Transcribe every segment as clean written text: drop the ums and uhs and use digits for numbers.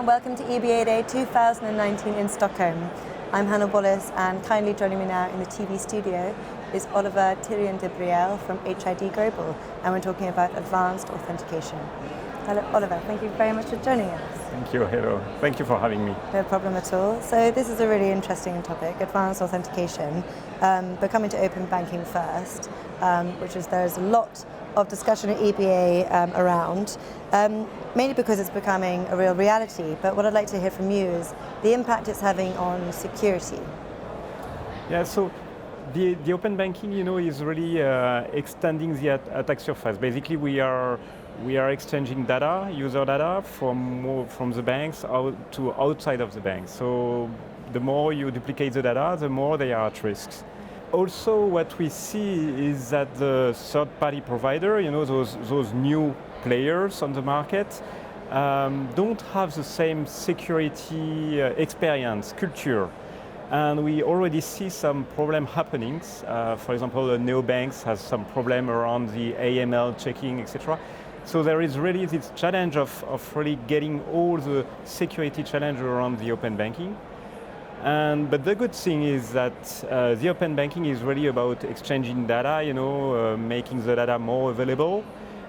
and welcome to EBADay 2019 in Stockholm. I'm Hannah Wallace, and kindly joining me now in the TV studio is Olivier Thirion de Briel from HID Global, and we're talking about advanced authentication. Hello, Olivier, thank you very much for joining us. Thank you, hello. Thank you for having me. No problem at all. So this is a really interesting topic, advanced authentication, but coming to open banking first, which is there's a lot of discussion at EBA around, mainly because it's becoming a real reality. But what I'd like to hear from you is the impact it's having on security. Yeah, so the open banking, is really extending the attack surface. Basically, we are exchanging data, user data, from the banks out to outside of the banks. So the more you duplicate the data, the more they are at risk. Also, what we see is that the third-party provider, those new players on the market, don't have the same security experience, culture. And we already see some problem happenings. For example, the neobanks has some problem around the AML checking, etc. So there is really this challenge of really getting all the security challenge around the open banking. But the good thing is that the open banking is really about exchanging data, making the data more available,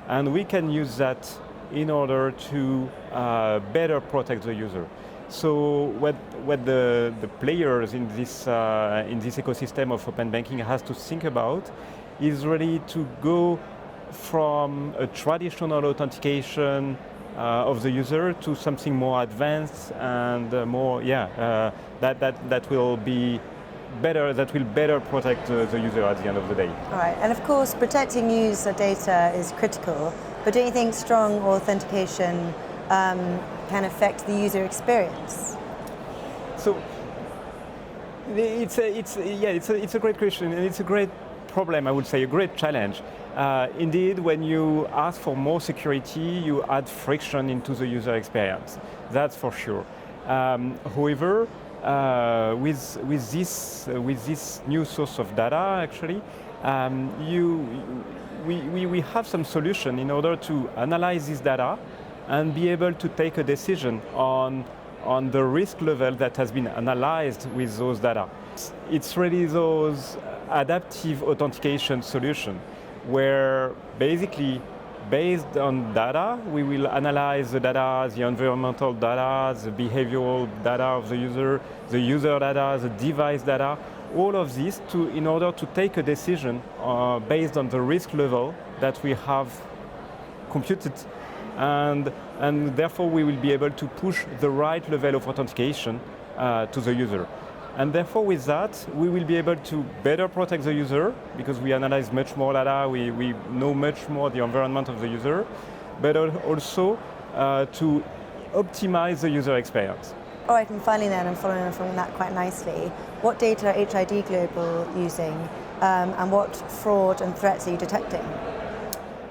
and we can use that in order to better protect the user. So what the players in this ecosystem of open banking has to think about is really to go from a traditional authentication of the user to something more advanced and more, that will be better. That will better protect the user at the end of the day. All right, and of course, protecting user data is critical. But do you think strong authentication can affect the user experience? So it's a great question, and it's a great problem. I would say a great challenge. Indeed, when you ask for more security, you add friction into the user experience. That's for sure. However, with this new source of data, actually, we have some solution in order to analyze this data and be able to take a decision on the risk level that has been analyzed with those data. It's really those adaptive authentication solution, where basically, based on data, we will analyze the data, the environmental data, the behavioral data of the user data, the device data, all of this in order to take a decision based on the risk level that we have computed. And therefore we will be able to push the right level of authentication to the user. And therefore with that, we will be able to better protect the user because we analyze much more data, we know much more the environment of the user, but also to optimize the user experience. All right, and finally then, and following on from that quite nicely, what data are HID Global using and what fraud and threats are you detecting?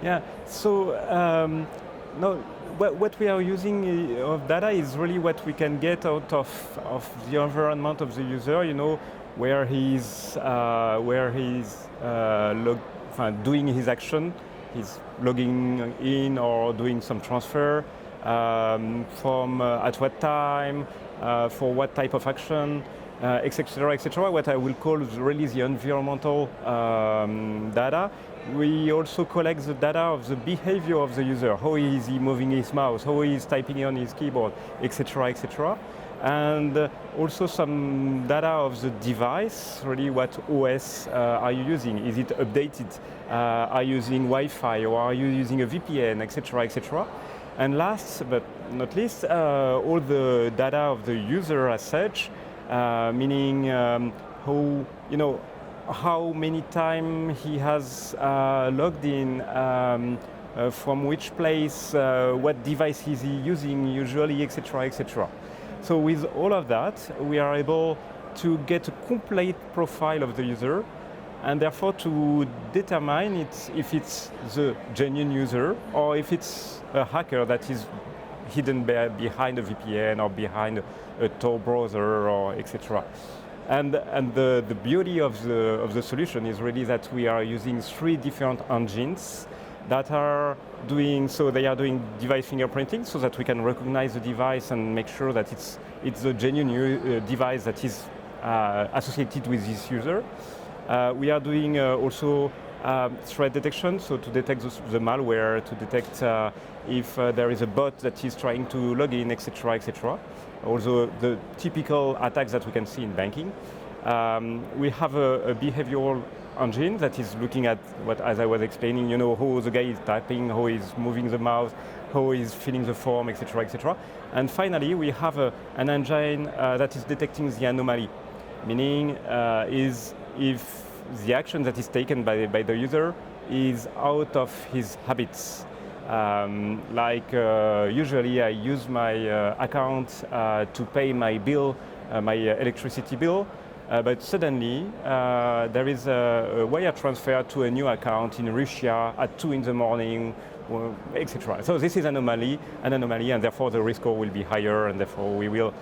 Yeah, so what we are using of data is really what we can get out of the environment of the user, where he's doing his action, he's logging in or doing some transfer, from at what time, for what type of action, etc., etc. What I will call really the environmental data. We also collect the data of the behavior of the user. How is he moving his mouse? How he is typing on his keyboard, etc., etc. And also some data of the device. Really, what OS are you using? Is it updated? Are you using Wi-Fi or are you using a VPN, etc., etc. And last but not least, all the data of the user as such, meaning how many times he has logged in, from which place, what device is he using usually, etc., etc. So with all of that, we are able to get a complete profile of the user, and therefore to determine if it's the genuine user or if it's a hacker that is hidden behind a VPN or behind a Tor browser or etc. And the beauty of the solution is really that we are using 3 different engines that are doing device fingerprinting so that we can recognize the device and make sure that it's a genuine device that is associated with this user. We are doing also threat detection, so to detect the malware, to detect if there is a bot that is trying to log in, etc., etc. Also the typical attacks that we can see in banking. We have a behavioral engine that is looking at what, as I was explaining, how the guy is typing, how he's moving the mouse, how he's filling the form, etc., etc. And finally, we have an engine that is detecting the anomaly, meaning is if the action that is taken by the user is out of his habits. Usually I use my account to pay my bill, my electricity bill, but suddenly there is a wire transfer to a new account in Russia at 2 in the morning, etc. So this is an anomaly, and therefore the risk score will be higher, and therefore we will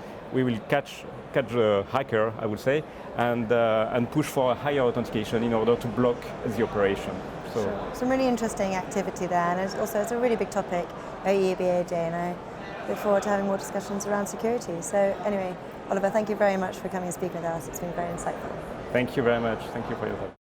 catch the hacker, I would say, and push for a higher authentication in order to block the operation. So sure. Some really interesting activity there, and it's a really big topic at EBADay, and I look forward to having more discussions around security. So anyway, Oliver, thank you very much for coming and speaking with us. It's been very insightful. Thank you very much. Thank you for your time.